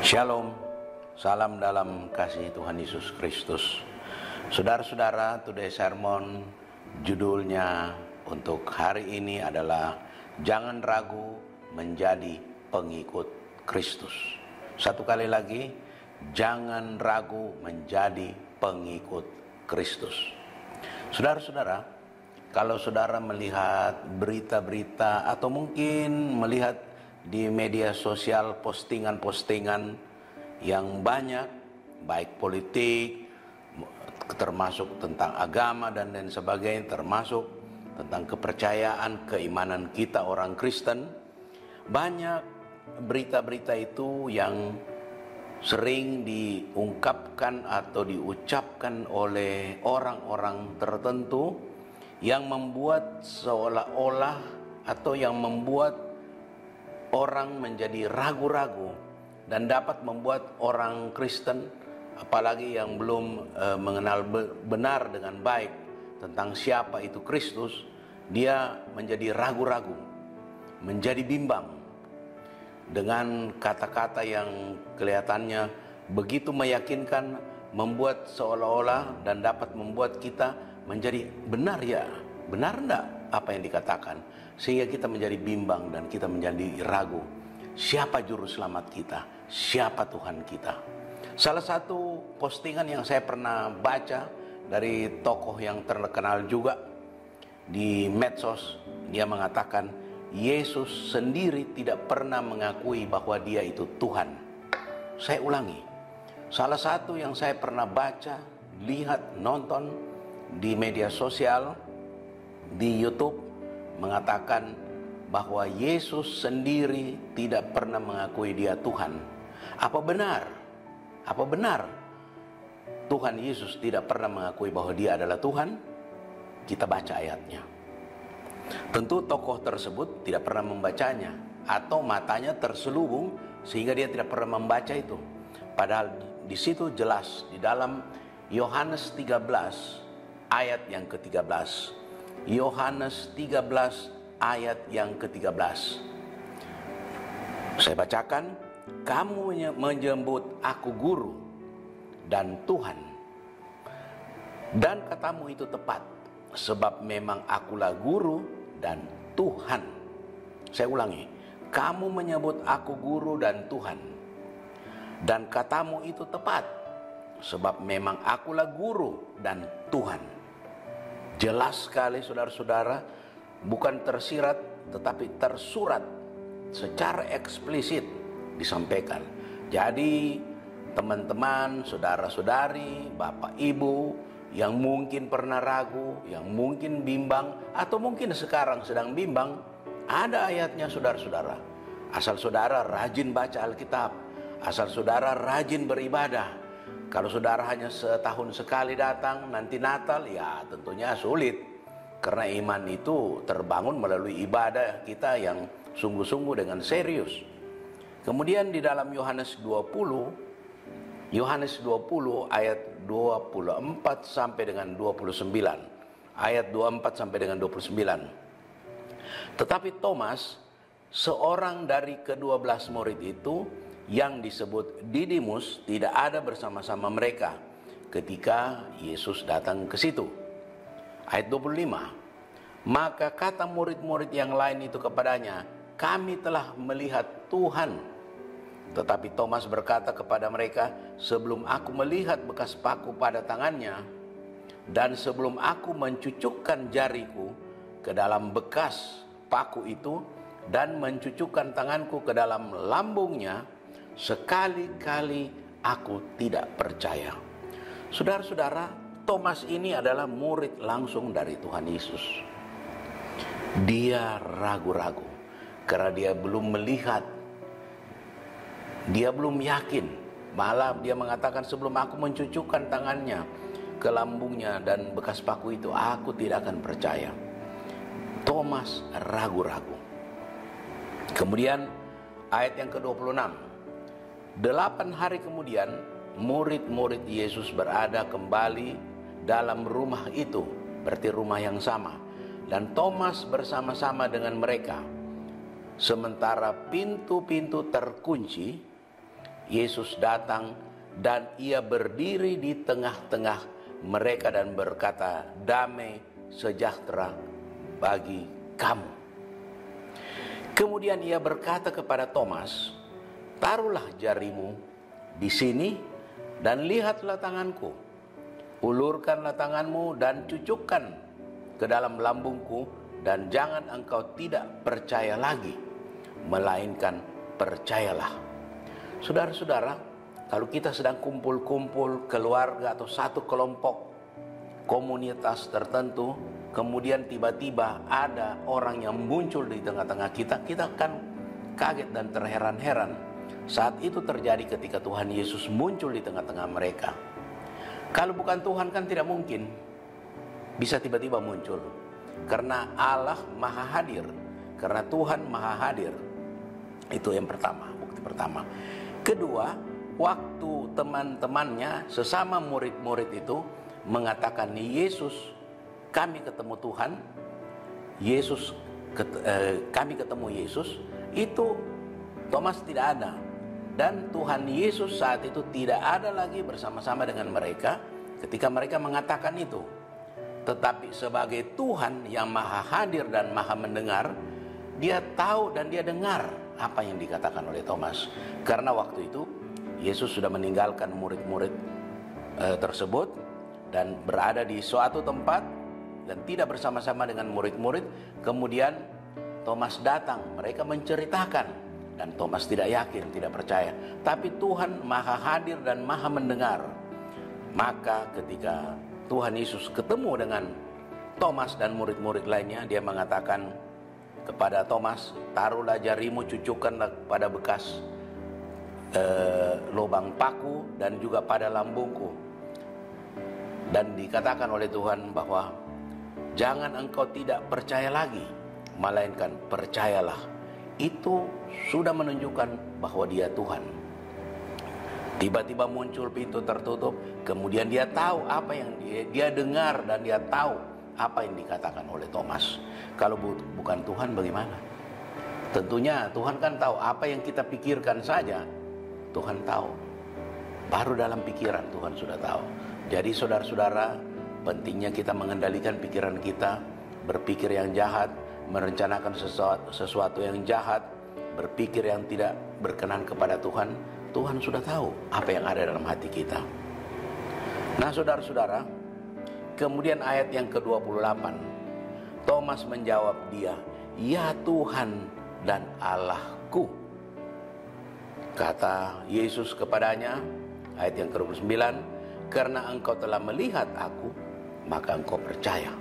Shalom, salam dalam kasih Tuhan Yesus Kristus. Saudara-saudara, today sermon judulnya untuk hari ini adalah jangan ragu menjadi pengikut Kristus. Satu kali lagi, jangan ragu menjadi pengikut Kristus. Saudara-saudara, kalau saudara melihat berita-berita atau mungkin melihat di media sosial postingan-postingan yang banyak, baik politik, termasuk tentang agama dan lain sebagainya, termasuk tentang kepercayaan, keimanan kita orang Kristen, banyak berita-berita itu yang sering diungkapkan atau diucapkan oleh orang-orang tertentu yang membuat seolah-olah atau yang membuat orang menjadi ragu-ragu dan dapat membuat orang Kristen, apalagi yang belum mengenal benar dengan baik tentang siapa itu Kristus, dia menjadi ragu-ragu, menjadi bimbang dengan kata-kata yang kelihatannya begitu meyakinkan, membuat seolah-olah dan dapat membuat kita menjadi benar ya, benar enggak apa yang dikatakan, sehingga kita menjadi bimbang dan kita menjadi ragu. Siapa juru selamat kita? Siapa Tuhan kita? Salah satu postingan yang saya pernah baca dari tokoh yang terkenal juga di medsos, dia mengatakan Yesus sendiri tidak pernah mengakui bahwa dia itu Tuhan. Saya ulangi, salah satu yang saya pernah baca, lihat, nonton di media sosial, di YouTube, mengatakan bahwa Yesus sendiri tidak pernah mengakui dia Tuhan. Apa benar? Apa benar Tuhan Yesus tidak pernah mengakui bahwa dia adalah Tuhan? Kita baca ayatnya. Tentu tokoh tersebut tidak pernah membacanya, atau matanya terselubung sehingga dia tidak pernah membaca itu. Padahal di situ jelas di dalam Yohanes 13 ayat yang ke-13. Yohanes 13 ayat yang ke-13. Saya bacakan, kamu menyebut aku guru dan Tuhan, dan katamu itu tepat, sebab memang akulah guru dan Tuhan. Saya ulangi, kamu menyebut aku guru dan Tuhan, dan katamu itu tepat, sebab memang akulah guru dan Tuhan. Jelas sekali saudara-saudara, bukan tersirat tetapi tersurat secara eksplisit disampaikan. Jadi teman-teman, saudara-saudari, bapak ibu yang mungkin pernah ragu, yang mungkin bimbang, atau mungkin sekarang sedang bimbang, ada ayatnya saudara-saudara. Asal saudara rajin baca Alkitab, asal saudara rajin beribadah. Kalau saudara hanya setahun sekali datang, nanti Natal, ya tentunya sulit. Karena iman itu terbangun melalui ibadah kita yang sungguh-sungguh dengan serius. Kemudian di dalam Yohanes 20 ayat 24 sampai dengan 29. Ayat 24 sampai dengan 29. Tetapi Thomas, seorang dari ke-12 murid itu, yang disebut Didimus, tidak ada bersama-sama mereka ketika Yesus datang ke situ. Ayat 25. Maka kata murid-murid yang lain itu kepadanya, kami telah melihat Tuhan. Tetapi Thomas berkata kepada mereka, sebelum aku melihat bekas paku pada tangannya, dan sebelum aku mencucukkan jariku ke dalam bekas paku itu, dan mencucukkan tanganku ke dalam lambungnya, sekali-kali aku tidak percaya. Saudara-saudara, Thomas ini adalah murid langsung dari Tuhan Yesus. Dia ragu-ragu karena dia belum melihat, dia belum yakin. Malah dia mengatakan, sebelum aku mencucukkan tangannya ke lambungnya dan bekas paku itu, aku tidak akan percaya. Thomas ragu-ragu. Kemudian ayat yang ke-26. 8 hari kemudian, murid-murid Yesus berada kembali dalam rumah itu, berarti rumah yang sama. Dan Thomas bersama-sama dengan mereka. Sementara pintu-pintu terkunci, Yesus datang dan ia berdiri di tengah-tengah mereka dan berkata, damai sejahtera bagi kamu. Kemudian ia berkata kepada Thomas, taruhlah jarimu di sini dan lihatlah tanganku. Ulurkanlah tanganmu dan cucukkan ke dalam lambungku, dan jangan engkau tidak percaya lagi, melainkan percayalah. Saudara-saudara, kalau kita sedang kumpul-kumpul keluarga atau satu kelompok komunitas tertentu, kemudian tiba-tiba ada orang yang muncul di tengah-tengah kita, kita akan kaget dan terheran-heran. Saat itu terjadi ketika Tuhan Yesus muncul di tengah-tengah mereka. Kalau bukan Tuhan kan tidak mungkin bisa tiba-tiba muncul. Karena Allah Maha Hadir, karena Tuhan Maha Hadir. Itu yang pertama, bukti pertama. Kedua, waktu teman-temannya sesama murid-murid itu mengatakan, Yesus, kami ketemu Tuhan, kami ketemu Yesus, itu Thomas tidak ada. Dan Tuhan Yesus saat itu tidak ada lagi bersama-sama dengan mereka ketika mereka mengatakan itu. Tetapi sebagai Tuhan yang Maha Hadir dan Maha Mendengar, dia tahu dan dia dengar apa yang dikatakan oleh Thomas. Karena waktu itu Yesus sudah meninggalkan murid-murid tersebut dan berada di suatu tempat dan tidak bersama-sama dengan murid-murid. Kemudian Thomas datang, mereka menceritakan, dan Thomas tidak yakin, tidak percaya. Tapi Tuhan Maha Hadir dan Maha Mendengar. Maka ketika Tuhan Yesus ketemu dengan Thomas dan murid-murid lainnya, dia mengatakan kepada Thomas, taruhlah jarimu, cucukkanlah pada bekas lubang paku dan juga pada lambungku. Dan dikatakan oleh Tuhan bahwa jangan engkau tidak percaya lagi, melainkan percayalah. Itu sudah menunjukkan bahwa dia Tuhan. Tiba-tiba muncul pintu tertutup, kemudian dia tahu apa yang dia dengar dan dia tahu apa yang dikatakan oleh Thomas. Kalau bukan Tuhan bagaimana? Tentunya Tuhan kan tahu apa yang kita pikirkan saja. Tuhan tahu. Baru dalam pikiran Tuhan sudah tahu. Jadi saudara-saudara, pentingnya kita mengendalikan pikiran kita, berpikir yang jahat, merencanakan sesuatu yang jahat, berpikir yang tidak berkenan kepada Tuhan. Tuhan sudah tahu apa yang ada dalam hati kita. Nah saudara-saudara, kemudian ayat yang ke-28, Thomas menjawab dia, ya Tuhan dan Allahku. Kata Yesus kepadanya, ayat yang ke-29, karena engkau telah melihat aku, maka engkau percaya.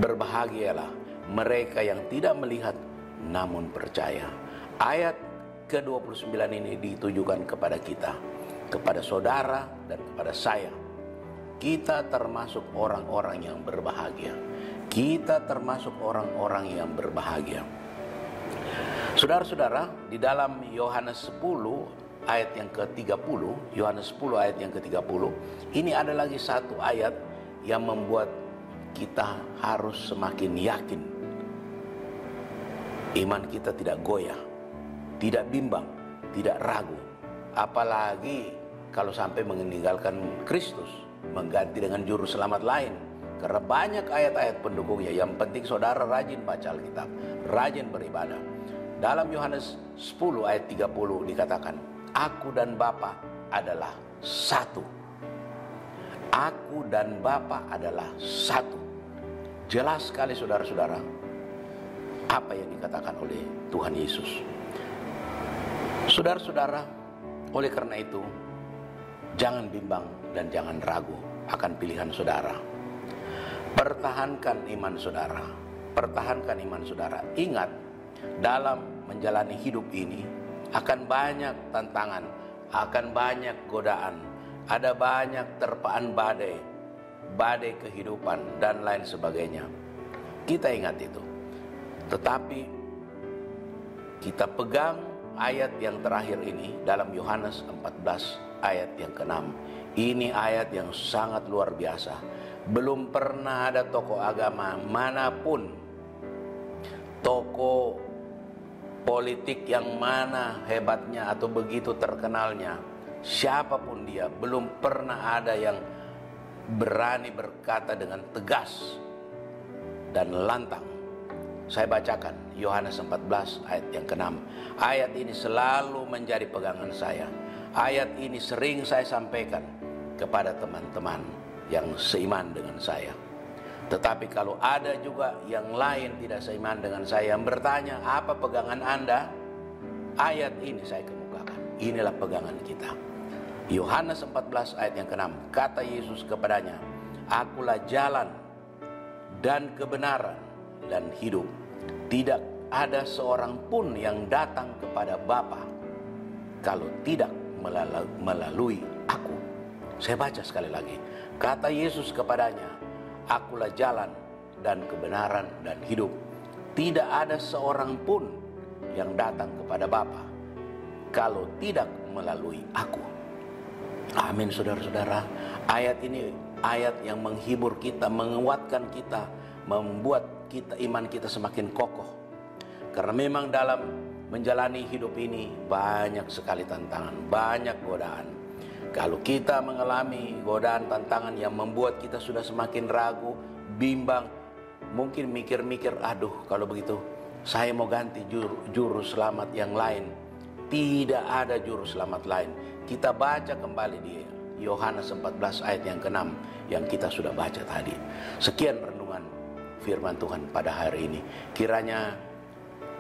Berbahagialah mereka yang tidak melihat namun percaya. Ayat ke-29 ini ditujukan kepada kita, kepada saudara dan kepada saya. Kita termasuk orang-orang yang berbahagia. Kita termasuk orang-orang yang berbahagia. Saudara-saudara, di dalam Yohanes 10 ayat yang ke-30, Yohanes 10 ayat yang ke-30, ini ada lagi satu ayat yang membuat kita harus semakin yakin. Iman kita tidak goyah, tidak bimbang, tidak ragu. Apalagi kalau sampai meninggalkan Kristus, mengganti dengan juru selamat lain. Karena banyak ayat-ayat pendukungnya. Yang penting saudara rajin baca Alkitab, rajin beribadah. Dalam Yohanes 10 ayat 30 dikatakan, aku dan Bapa adalah satu. Aku dan Bapa adalah satu. Jelas sekali saudara-saudara apa yang dikatakan oleh Tuhan Yesus. Saudara-saudara, oleh karena itu jangan bimbang dan jangan ragu akan pilihan saudara. Pertahankan iman saudara. Pertahankan iman saudara. Ingat, dalam menjalani hidup ini akan banyak tantangan, akan banyak godaan, ada banyak terpaan badai kehidupan dan lain sebagainya. Kita ingat itu. Tetapi kita pegang ayat yang terakhir ini dalam Yohanes 14 ayat yang ke-6. Ini ayat yang sangat luar biasa. Belum pernah ada tokoh agama manapun, tokoh politik yang mana hebatnya atau begitu terkenalnya, siapapun dia, belum pernah ada yang berani berkata dengan tegas dan lantang. Saya bacakan Yohanes 14 ayat yang ke-6. Ayat ini selalu menjadi pegangan saya. Ayat ini sering saya sampaikan kepada teman-teman yang seiman dengan saya. Tetapi kalau ada juga yang lain tidak seiman dengan saya, yang bertanya, apa pegangan Anda? Ayat ini saya kemukakan. Inilah pegangan kita. Yohanes 14 ayat yang ke-6. Kata Yesus kepadanya, akulah jalan dan kebenaran dan hidup. Tidak ada seorang pun yang datang kepada Bapa kalau tidak melalui aku. Saya baca sekali lagi. Kata Yesus kepadanya, akulah jalan dan kebenaran dan hidup. Tidak ada seorang pun yang datang kepada Bapa kalau tidak melalui aku. Amin, saudara-saudara. Ayat ini ayat yang menghibur kita, menguatkan kita, membuat kita iman kita semakin kokoh. Karena memang dalam menjalani hidup ini banyak sekali tantangan, banyak godaan. Kalau kita mengalami godaan tantangan yang membuat kita sudah semakin ragu, bimbang, mungkin mikir-mikir, aduh kalau begitu saya mau ganti juru selamat yang lain. Tidak ada juru selamat lain. Kita baca kembali di Yohanes 14 ayat yang ke-6 yang kita sudah baca tadi. Sekian renungan firman Tuhan pada hari ini. Kiranya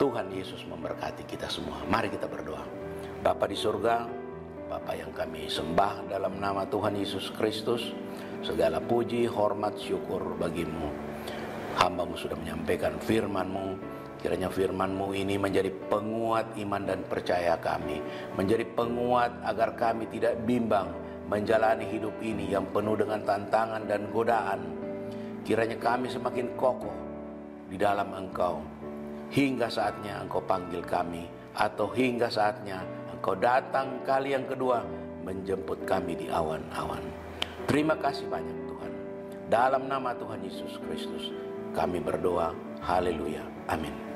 Tuhan Yesus memberkati kita semua. Mari kita berdoa. Bapa di surga, Bapa yang kami sembah dalam nama Tuhan Yesus Kristus, segala puji, hormat, syukur bagimu. Hamba-Mu sudah menyampaikan firman-Mu. Kiranya firman-Mu ini menjadi penguat iman dan percaya kami, menjadi penguat agar kami tidak bimbang menjalani hidup ini yang penuh dengan tantangan dan godaan. Kiranya kami semakin kokoh di dalam Engkau, hingga saatnya Engkau panggil kami, atau hingga saatnya Engkau datang kali yang kedua menjemput kami di awan-awan. Terima kasih banyak Tuhan. Dalam nama Tuhan Yesus Kristus kami berdoa. Haleluya. Amin.